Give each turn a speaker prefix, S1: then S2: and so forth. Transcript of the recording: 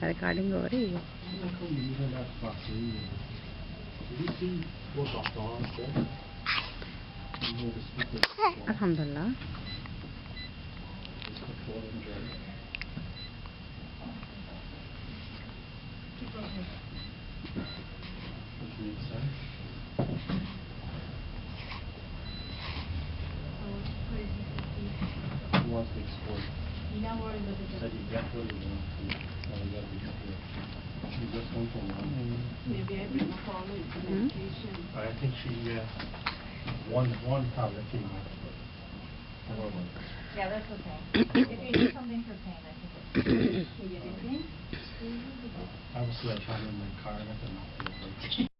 S1: Recording हो रही है। अल्हम्दुलिल्लाह।
S2: Wants to export.
S3: You don't worry about the
S2: Said you get what you want to. So you got to be careful. You just want to one.
S3: maybe I will call it medication.
S2: I think she one tablet came out. Horrible.
S4: Yeah, that's okay. If you need something for pain, I think it's
S3: So you didn't think?
S2: I was trying in my car and I could not feel it.